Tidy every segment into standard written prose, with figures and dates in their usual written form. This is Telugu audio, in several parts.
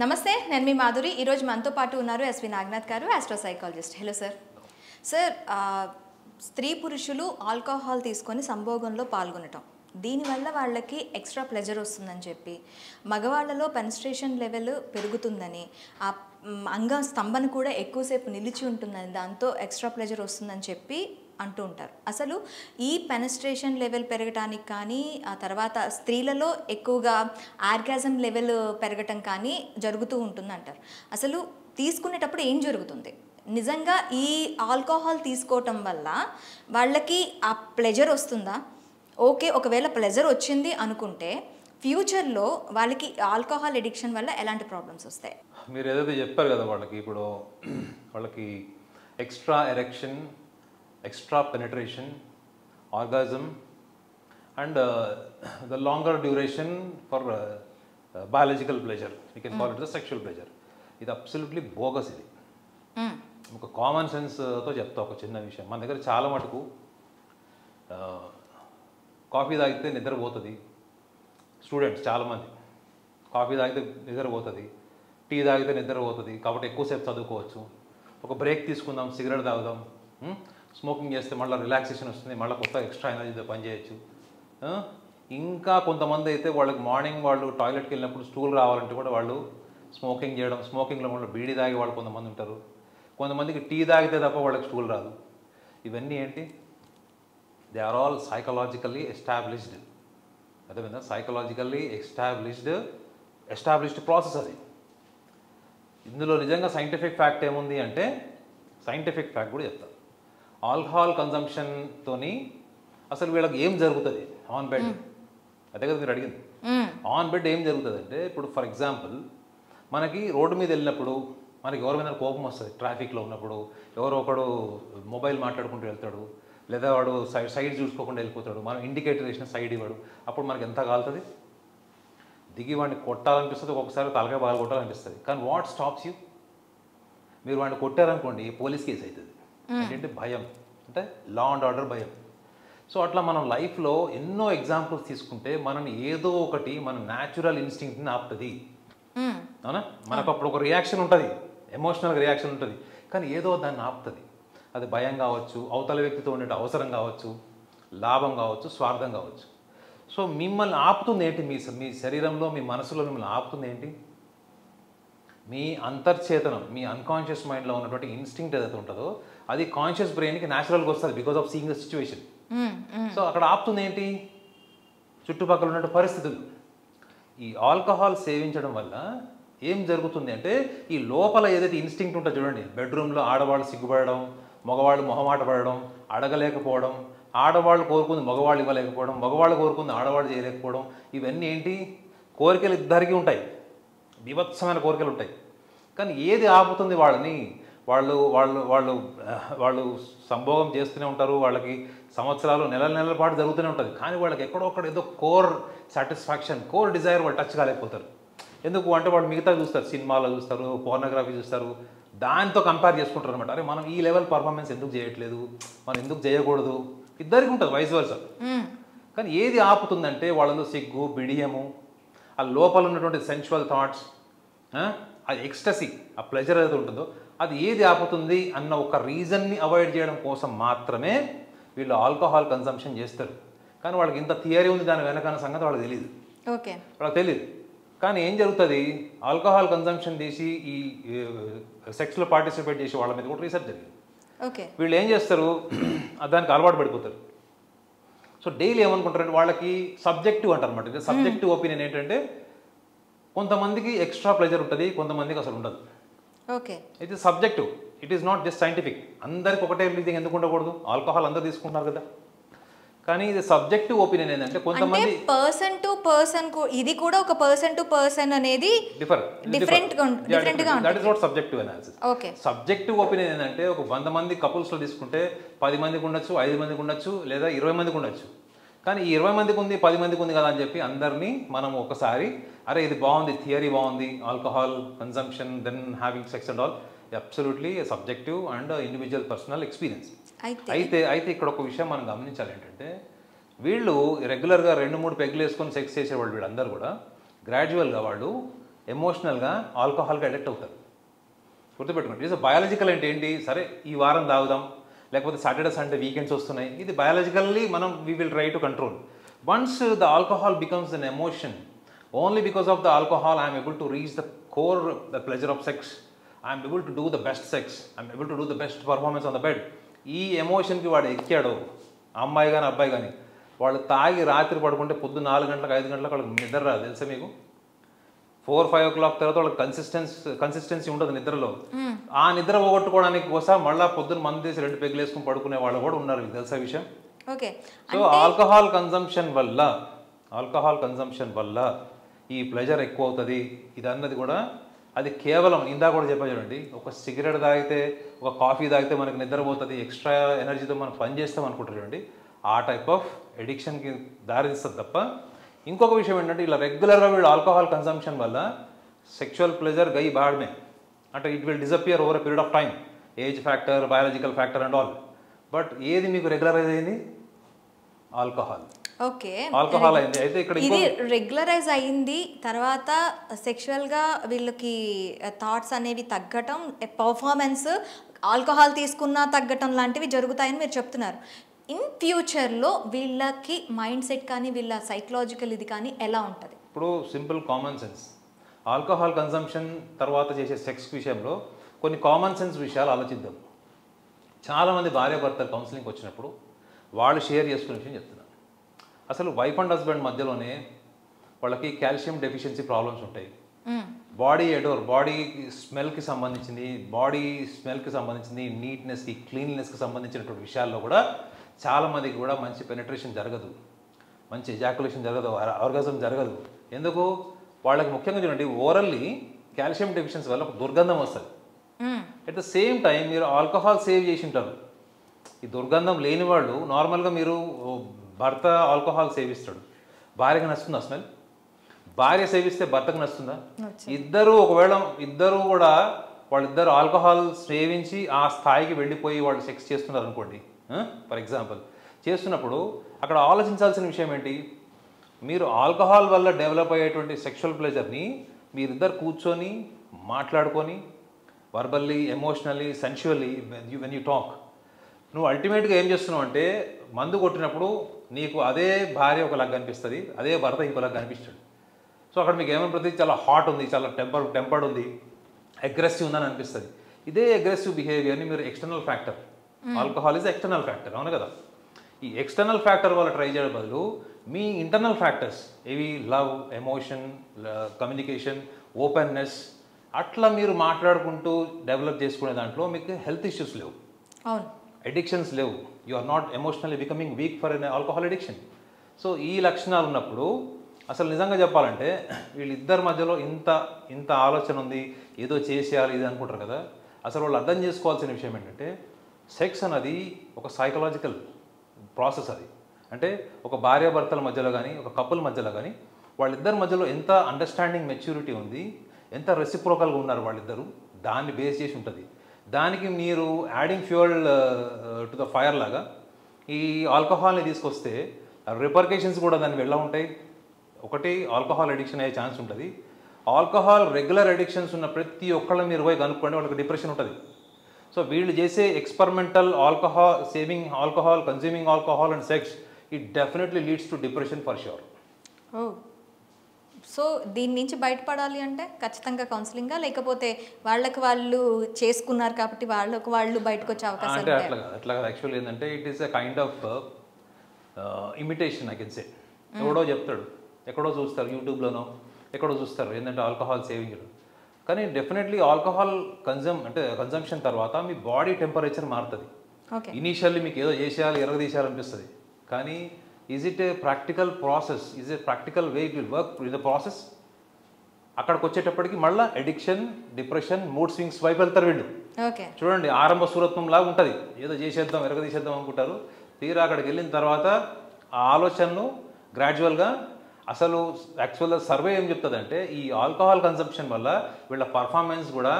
నమస్తే, నేను మీ మాధురి. ఈరోజు మనతో పాటు ఉన్నారు ఎస్వి నాగనాథ్ గారు, astro psychologist. Hello sir. Sir, స్త్రీ పురుషులు ఆల్కహాల్ తీసుకొని సంభోగంలో పాల్గొనటం, దీనివల్ల వాళ్ళకి ఎక్స్ట్రా ప్లెజర్ వస్తుందని చెప్పి, మగవాళ్ళలో పెనిస్ట్రేషన్ లెవెల్ పెరుగుతుందని, ఆ అంగ స్తంభన కూడా ఎక్కువసేపు నిలిచి ఉంటుందని, దాంతో ఎక్స్ట్రా ప్లెజర్ వస్తుందని చెప్పి అంటూ ఉంటారు. అసలు ఈ పెనిస్ట్రేషన్ లెవెల్ పెరగటానికి కానీ, ఆ తర్వాత స్త్రీలలో ఎక్కువగా ఆర్గాజం లెవెల్ పెరగటం కానీ జరుగుతూ ఉంటుందంటారు. అసలు తీసుకునేటప్పుడు ఏం జరుగుతుంది? నిజంగా ఈ ఆల్కహాల్ తీసుకోవటం వల్ల వాళ్ళకి ఆ ప్లెజర్ వస్తుందా? ఓకే, ఒకవేళ ప్లెజర్ వచ్చింది అనుకుంటే ఫ్యూచర్లో వాళ్ళకి ఆల్కహాల్ ఎడిక్షన్ వల్ల ఎలాంటి ప్రాబ్లమ్స్ వస్తాయి? మీరు ఏదైతే చెప్పారు కదా, వాళ్ళకి extra erection, extra penetration, orgasm, and the longer duration for biological pleasure. We can call it the sexual pleasure. ఇది అబ్సల్యూట్లీ బోగస్. ఇది ఒక కామన్ సెన్స్తో చెప్తా ఒక చిన్న విషయం. మన దగ్గర చాలా మటుకు కాఫీ తాగితే నిద్రపోతుంది. స్టూడెంట్స్ చాలామంది కాఫీ తాగితే నిద్రపోతుంది, టీ తాగితే నిద్రపోతుంది, కాబట్టి ఎక్కువసేపు చదువుకోవచ్చు. ఒక బ్రేక్ తీసుకుందాం, సిగరెట్ తాగుదాం, స్మోకింగ్ చేస్తే మళ్ళీ రిలాక్సేషన్ వస్తుంది, మళ్ళీ కొత్త ఎక్స్ట్రా ఎనర్జీతో పనిచేయచ్చు. ఇంకా కొంతమంది అయితే వాళ్ళకి మార్నింగ్ వాళ్ళు టాయిలెట్కి వెళ్ళినప్పుడు స్టూల్ రావాలంటే కూడా వాళ్ళు స్మోకింగ్ చేయడం, స్మోకింగ్లో మళ్ళీ బీడీ తాగే వాళ్ళు కొంతమంది ఉంటారు. కొంతమందికి టీ తాగితే తప్ప వాళ్ళకి స్టూల్ రాదు. ఇవన్నీ ఏంటి? They are all psychologically established. అదేవిధంగా సైకలాజికల్లీ ఎస్టాబ్లిష్డ్ ప్రాసెస్ అది. ఇందులో నిజంగా సైంటిఫిక్ ఫ్యాక్ట్ ఏముంది అంటే, సైంటిఫిక్ ఫ్యాక్ట్ కూడా చెప్తాను. ఆల్కహాల్ కన్జంప్షన్తోని అసలు వీళ్ళకి ఏం జరుగుతుంది ఆన్ బెడ్? అదే కదా మీరు అడిగింది. ఆన్ బెడ్ ఏం జరుగుతుంది అంటే, ఇప్పుడు ఫర్ ఎగ్జాంపుల్ మనకి రోడ్డు మీద వెళ్ళినప్పుడు మనకి ఎవరి మీద కోపం వస్తుంది. ట్రాఫిక్లో ఉన్నప్పుడు ఎవరో ఒకడు మొబైల్ మాట్లాడుకుంటూ వెళ్తాడు, లేదా వాడు సైడ్ చూసుకోకుండా వెళ్ళిపోతాడు, మనం ఇండికేటర్ వేసిన సైడ్ ఇవ్వడు. అప్పుడు మనకి ఎంత కాలుతుంది? దిగి వాడిని కొట్టాలనిపిస్తుంది, ఒక్కొక్కసారి తలకాయ బాగా కొట్టాలనిపిస్తుంది. కానీ వాట్ స్టాప్స్ యూ? మీరు వాడిని కొట్టారనుకోండి, పోలీస్ కేసు అవుతుంది. ఏంటంటే భయం, అంటే లా అండ్ ఆర్డర్ భయం. సో అట్లా మనం లైఫ్లో ఎన్నో ఎగ్జాంపుల్స్ తీసుకుంటే మనని ఏదో ఒకటి మన న్యాచురల్ ఇన్స్టింక్ట్ని ఆపుతుంది. అవునా? మనకు అప్పుడు ఒక రియాక్షన్ ఉంటుంది, ఎమోషనల్ రియాక్షన్ ఉంటుంది, కానీ ఏదో దాన్ని ఆపుతుంది. అది భయం కావచ్చు, అవతల వ్యక్తితో ఉండే అవసరం కావచ్చు, లాభం కావచ్చు, స్వార్థం కావచ్చు. సో మిమ్మల్ని ఆపుతుంది ఏంటి? మీ శరీరంలో, మీ మనసులో మిమ్మల్ని ఆపుతుంది ఏంటి? మీ అంతర్చేతనం, మీ అన్కాన్షియస్ మైండ్లో ఉన్నటువంటి ఇన్స్టింక్ట్ ఏదైతే ఉంటుందో అది కాన్షియస్ బ్రెయిన్కి న్యాచురల్గా వస్తుంది because of seeing the situation. So అక్కడ ఆపుతుంది ఏంటి? చుట్టుపక్కల ఉన్న పరిస్థితులు. ఈ ఆల్కహాల్ సేవించడం వల్ల ఏం జరుగుతుంది అంటే, ఈ లోపల ఏదైతే ఇన్స్టింక్ట్ ఉంటుందో చూడండి, బెడ్రూమ్లో ఆడవాళ్ళు సిగ్గుపడడం, మగవాళ్ళు మొహమాట పడడం, అడగలేకపోవడం, ఆడవాళ్ళు కోరుకుంది మగవాళ్ళు ఇవ్వలేకపోవడం, మగవాళ్ళు కోరుకుంది ఆడవాళ్ళు చేయలేకపోవడం, ఇవన్నీ ఏంటి? కోరికలు ఇద్దరికీ ఉంటాయి, బీభత్సమైన కోరికలు ఉంటాయి. కానీ ఏది ఆపుతుంది వాళ్ళని? వాళ్ళు వాళ్ళు వాళ్ళు వాళ్ళు సంభోగం చేస్తూనే ఉంటారు, వాళ్ళకి సంవత్సరాలు నెలల పాటు జరుగుతూనే ఉంటుంది. కానీ వాళ్ళకి ఎక్కడో ఒకటి ఏదో కోర్ సాటిస్ఫాక్షన్, కోర్ డిజైర్ వాళ్ళు టచ్ కాలేకపోతారు. ఎందుకు అంటే వాళ్ళు మిగతా చూస్తారు, సినిమాలో చూస్తారు, పోర్నోగ్రఫీ చూస్తారు, దాంతో కంపేర్ చేసుకుంటారు అనమాట. అరే మనం ఈ లెవెల్ పర్ఫార్మెన్స్ ఎందుకు చేయట్లేదు, మనం ఎందుకు చేయకూడదు, ఇద్దరికి ఉంటుంది వైస్ వర్సా. కానీ ఏది ఆపుతుందంటే వాళ్ళలో సిగ్గు, బిడియము, ఆ లోపల ఉన్నటువంటి సెన్షువల్ థాట్స్, అది ఎక్స్టసీ, ఆ ప్లెజర్ ఏదైతే ఉంటుందో అది ఏది ఆపుతుంది అన్న ఒక రీజన్ని అవాయిడ్ చేయడం కోసం మాత్రమే వీళ్ళు ఆల్కహాల్ కన్సంప్షన్ చేస్తారు. కానీ వాళ్ళకి ఇంత థియరీ ఉంది దాని వెనకన్న సంగతి వాళ్ళకి తెలియదు. వాళ్ళకి తెలియదు. కానీ ఏం జరుగుతుంది? ఆల్కహాల్ కన్సంప్షన్ చేసి ఈ సెక్స్లో పార్టిసిపేట్ చేసి వాళ్ళ మీద కూడా రీసెర్చ్ జరిగింది. వీళ్ళు ఏం చేస్తారు? దానికి అలవాటు పడిపోతారు. సో డైలీ ఏమనుకుంటారంటే, వాళ్ళకి సబ్జెక్టివ్ అంటారు అనమాట. సబ్జెక్టివ్ ఒపీనియన్ ఏంటంటే, కొంతమందికి ఎక్స్ట్రా ప్లెజర్ ఉంటుంది, కొంతమందికి అసలు ఉండదు. It is subjective, it is not just scientific. అందరికి ఒకటే రీతింగ్ ఎందుకు ఉండకూడదు? ఆల్కహాల్ అందరూ తీసుకుంటున్నారు కదా. కానీ ఇది సబ్జెక్టివ్ ఒపీనియన్ ఏంటంటే, కొంతమంది పర్సన్ టు పర్సన్, ఇది కూడా ఒక పర్సన్ టు పర్సన్ అనేది డిఫరెంట్గా. That is not subjective analysis. Subjective opinion ఏంటంటే, ఒక 100 మంది కపుల్స్లో తీసుకుంటే 10 మందికి ఉండొచ్చు, 5 మందికి ఉండొచ్చు, లేదా 20 మందికి ఉండొచ్చు. కానీ ఈ 20 మందికి ఉంది, 10 మందికి ఉంది కదా అని చెప్పి అందరినీ మనం ఒకసారి, అరే ఇది బాగుంది, థియరీ బాగుంది, alcohol consumption then having sex and all, absolutely subjective and individual personal experience. అయితే ఇక్కడ ఒక విషయం మనం గమనించాలి ఏంటంటే, వీళ్ళు రెగ్యులర్గా 2-3 పెగ్గులు వేసుకొని సెక్స్ చేసేవాళ్ళు వీళ్ళందరూ కూడా గ్రాడ్యువల్గా వాళ్ళు ఎమోషనల్గా ఆల్కహాల్కి అడిక్ట్ అవుతారు. గుర్తుపెట్టుకోండి. ఇది బయాలజికల్ అంటే ఏంటి, సరే ఈ వారం తాగుదాం, లేకపోతే సాటర్డే సండే వీకెండ్స్ వస్తున్నాయి, ఇది బయాలజికల్లీ మనం we will try to control. Once the alcohol becomes an emotion, only because of the alcohol I'm able to reach the core the pleasure of sex, I'm able to do the best sex, I'm able to do the best performance on the bed. ఈ ఎమోషన్కి వాడు ఎక్కాడు, అమ్మాయి కానీ అబ్బాయి కానీ, వాళ్ళు తాగి రాత్రి పడుకుంటే పొద్దు 4 గంటలకు 5 గంటలకు వాళ్ళకి నిద్ర రాదు తెలుసా మీకు. 4-5 o'clock తర్వాత వాళ్ళకి కన్సిస్టెన్సీ ఉంటుంది నిద్రలో. ఆ నిద్ర పోగొట్టుకోవడానికి కోసం మళ్ళీ పొద్దున్న మందు తీసి 2 పెగ్గులు వేసుకుని పడుకునే వాళ్ళు కూడా ఉన్నారు, మీకు తెలుసా విషయం. ఓకే. సో ఆల్కహాల్ కన్జంప్షన్ వల్ల ఈ ప్లెజర్ ఎక్కువ అవుతుంది. ఇది అన్నది కూడా అది కేవలం ఇందా కూడా చెప్పా చూడండి, ఒక సిగరెట్ తాగితే, ఒక కాఫీ తాగితే మనకి నిద్రపోతుంది, ఎక్స్ట్రా ఎనర్జీతో మనం పని చేస్తాం అనుకుంటారు చూడండి, ఆ టైప్ ఆఫ్ ఎడిక్షన్కి దారితీస్తుంది తప్ప. ఇంకొక విషయం ఏంటంటే, ఇలా రెగ్యులర్గా వీళ్ళు ఆల్కహాల్ కన్సంప్షన్ వల్ల సెక్షువల్ ప్లెజర్ గై బాడ్మే, అంటే it will disappear over a period of time, age factor, biological factor and all. But ఏది మీకు రెగ్యులరైజ్ అయింది? ఆల్కహాల్. ఓకే, ఆల్కహాల్ అయింది. అయితే ఇక్కడ ఇది రెగ్యులరైజ్ అయింది, తర్వాత సెక్షువల్గా వీళ్ళకి థాట్స్ అనేవి తగ్గటం, పర్ఫార్మెన్స్ ఆల్కహాల్ తీసుకున్నా తగ్గటం లాంటివి జరుగుతాయని మీరు చెప్తున్నారు. ఇన్ ఫ్యూచర్లో వీళ్ళకి మైండ్ సెట్ కానీ వీళ్ళ సైకలాజికల్ ఇది కానీ ఎలా ఉంటుంది? ఇప్పుడు simple common sense, alcohol consumption తర్వాత చేసే సెక్స్ విషయంలో కొన్ని కామన్ సెన్స్ విషయాలు ఆలోచిద్దాం. చాలామంది భార్యాభర్తలు కౌన్సిలింగ్కి వచ్చినప్పుడు వాళ్ళు షేర్ చేసుకునే విషయం చెప్తున్నారు. అసలు వైఫ్ అండ్ హస్బెండ్ మధ్యలోనే వాళ్ళకి కాల్షియం డెఫిషియన్సీ ప్రాబ్లమ్స్ ఉంటాయి. బాడీ స్మెల్కి సంబంధించింది, నీట్నెస్కి, క్లీన్లీనెస్కి సంబంధించినటువంటి విషయాల్లో కూడా చాలామందికి కూడా మంచి పెనిట్రేషన్ జరగదు, మంచి ఎజాకులేషన్ జరగదు, ఆర్గాజం జరగదు. ఎందుకు? వాళ్ళకి ముఖ్యంగా చూడండి, ఓరల్లీ కాల్షియం డెఫిషియన్సీ వల్ల ఒక దుర్గంధం వస్తుంది. అట్ ద సేమ్ టైం మీరు ఆల్కహాల్ సేవ్ చేసి ఉంటారు. ఈ దుర్గంధం లేని వాళ్ళు నార్మల్గా, మీరు భర్త ఆల్కహాల్ సేవిస్తాడు, భార్యకి నచ్చుతుందా స్మెల్? భార్య సేవిస్తే భర్తకు నచ్చుతుందా? ఇద్దరు కూడా వాళ్ళిద్దరు ఆల్కహాల్ సేవించి ఆ స్థాయికి వెళ్ళిపోయి వాళ్ళు సెక్స్ చేస్తున్నారు అనుకోండి, ఫర్ ఎగ్జాంపుల్. చేస్తున్నప్పుడు అక్కడ ఆలోచించాల్సిన విషయం ఏంటి? మీరు ఆల్కహాల్ వల్ల డెవలప్ అయ్యేటువంటి సెక్షువల్ ప్లెజర్ని మీరిద్దరు కూర్చొని మాట్లాడుకొని, verbally, emotionally, sensually, when you talk, నువ్వు అల్టిమేట్గా ఏం చేస్తున్నావు అంటే, మందు కొట్టినప్పుడు నీకు అదే భార్య ఒకలాగా కనిపిస్తుంది, అదే భర్త ఇంకోలాగా కనిపిస్తాడు. సో అక్కడ మీకు ఏమనిపిస్తుంది? చాలా హాట్ ఉంది, చాలా టెంపర్డ్ ఉంది, అగ్రెసివ్ ఉందని అనిపిస్తుంది. ఇదే అగ్రెసివ్ బిహేవియర్ని మీరు external factor, alcohol is external factor, అవును కదా. ఈ ఎక్స్టర్నల్ ఫ్యాక్టర్ వల్ల ట్రై చేయడం బదులు మీ ఇంటర్నల్ ఫ్యాక్టర్స్ ఇవి లవ్, ఎమోషన్, కమ్యూనికేషన్, ఓపెన్నెస్, అట్లా మీరు మాట్లాడుకుంటూ డెవలప్ చేసుకునే దాంట్లో మీకు హెల్త్ ఇష్యూస్ లేవు, అడిక్షన్స్ లేవు, you are not emotionally becoming weak for an alcohol addiction. So ఈ లక్షణాలు ఉన్నప్పుడు అసలు నిజంగా చెప్పాలంటే వీళ్ళిద్దరి మధ్యలో ఇంత ఆలోచన ఉంది, ఏదో చేసేయాలి ఇది అనుకుంటారు కదా. అసలు వాళ్ళు అర్థం చేసుకోవాల్సిన విషయం ఏంటంటే, సెక్స్ అన్నది ఒక సైకలాజికల్ ప్రాసెస్. అది అంటే ఒక భార్యాభర్తల మధ్యలో కానీ, ఒక కపుల్ మధ్యలో కానీ, వాళ్ళిద్దరి మధ్యలో ఎంత అండర్స్టాండింగ్, మెచ్యూరిటీ ఉంది, ఎంత రెసిప్రోకల్గా ఉన్నారు వాళ్ళిద్దరూ, దాన్ని బేస్ చేసి ఉంటుంది. దానికి మీరు adding fuel to the fire లాగా ఈ ఆల్కహాల్ని తీసుకొస్తే రిపర్కేషన్స్ కూడా దానికి ఎలా ఉంటాయి? ఒకటి, ఆల్కహాల్ అడిక్షన్ అయ్యే ఛాన్స్ ఉంటుంది. ఆల్కహాల్ రెగ్యులర్ అడిక్షన్స్ ఉన్న ప్రతి ఒక్కళ్ళ మీరు పోయి కనుక్కోండి, వాళ్ళకి డిప్రెషన్ ఉంటుంది. సో వీళ్ళు చేసే experimental saving alcohol, consuming alcohol and sex, it definitely leads to depression for sure. So దీని నుంచి బయటపడాలి అంటే ఖచ్చితంగా కౌన్సిలింగా, లేకపోతే వాళ్ళకి వాళ్ళు చేసుకున్నారు కాబట్టి వాళ్ళు బయటకు వచ్చే అవకాశం అంటే అట్లా యాక్చువల్లీ ఏంటంటే, it is a kind of imitation I can say. ఎవడో చెప్తాడు, ఎక్కడో చూస్తారు, యూట్యూబ్లోనో ఎక్కడో చూస్తారు ఏంటంటే ఆల్కహాల్ సేవింగ్. కానీ డెఫినెట్లీ ఆల్కహాల్ కన్జంప్షన్ తర్వాత మీ బాడీ టెంపరేచర్ మారుతుంది. ఇనీషియల్లీ మీకు ఏదో చేసేయాలి, ఎరగదీసేయాలనిపిస్తుంది. కానీ is it a practical process? Is a practical way it will work in the process? అక్కడికి వచ్చేటప్పటికి మళ్ళీ అడిక్షన్, డిప్రెషన్, మూడ్ స్వింగ్స్ వైపు వెళ్తారు వీళ్ళు. చూడండి, ఆరంభ సూరత్వం లాగా ఉంటుంది, ఏదో చేసేద్దాం, ఎరగదీసేద్దాం అనుకుంటారు. తీరా అక్కడికి వెళ్ళిన తర్వాత ఆ ఆలోచనలు గ్రాడ్యువల్గా, అసలు యాక్చువల్గా సర్వే ఏం చెప్తుందంటే, ఈ ఆల్కహాల్ కన్సంప్షన్ వల్ల వీళ్ళ పర్ఫార్మెన్స్ కూడా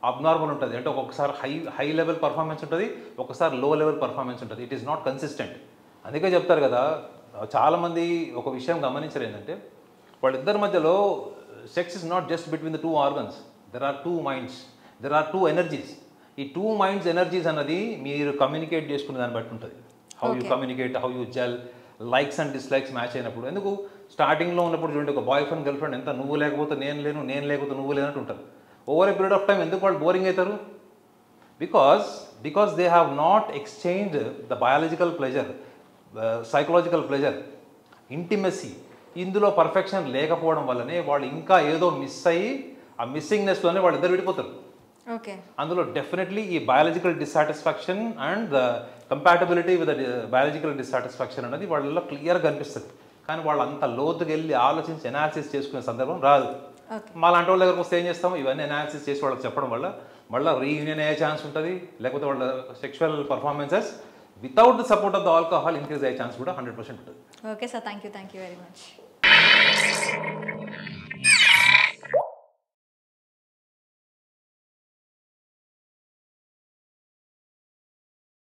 అబ్నార్మల్ ఉంటుంది. అంటే ఒక్కొక్కసారి హై లెవెల్ పర్ఫార్మెన్స్ ఉంటుంది, ఒకసారి లో లెవెల్ పర్ఫార్మెన్స్ ఉంటుంది. It is not consistent. అందుకే చెప్తారు కదా, చాలామంది ఒక విషయం గమనించరు ఏంటంటే, వాళ్ళిద్దరి మధ్యలో sex is not just between the two organs, there are two minds, there are two energies. ఈ టూ మైండ్స్ ఎనర్జీస్ అన్నది మీరు కమ్యూనికేట్ చేసుకునే దాన్ని బట్టి ఉంటుంది. How you communicate, how you gel, likes and dislikes match అయినప్పుడు. ఎందుకు స్టార్టింగ్లో ఉన్నప్పుడు చూడండి, ఒక బాయ్ ఫ్రెండ్ గర్ల్ ఫ్రెండ్ ఎంత నువ్వు లేకపోతే నేను లేను, నేను లేకపోతే నువ్వు లేనట్టు ఉంటారు. Over a period of time ఎందుకు వాళ్ళు బోరింగ్ అవుతారు? Because they have not exchange the biological pleasure, psychological pleasure, intimacy. ఇందులో పర్ఫెక్షన్ లేకపోవడం వల్లనే వాళ్ళు ఇంకా ఏదో మిస్ అయ్యి ఆ మిస్సింగ్నెస్లోనే వాళ్ళు ఇద్దరు విడిపోతారు. ఓకే, అందులో డెఫినెట్లీ ఈ biological dissatisfaction and the compatibility with biological dissatisfaction అనేది వాళ్ళలో క్లియర్గా కనిపిస్తుంది. కానీ వాళ్ళు అంత లోతుకి వెళ్ళి ఆలోచించి ఎనాలిసిస్ చేసుకునే సందర్భం రాదు. మా లాంటి వాళ్ళ దగ్గరకు వస్తే ఏం చేస్తాము, ఇవన్నీ ఎనాలిసిస్ చేసి వాళ్ళకి చెప్పడం వల్ల మళ్ళీ రీయూనియన్ అయ్యే ఛాన్స్ ఉంటుంది, లేకపోతే వాళ్ళ sexual performances without the support of the alcohol increase అయ్యే ఛాన్స్ కూడా 100% ఉంటుంది. Okay sir, thank you very much.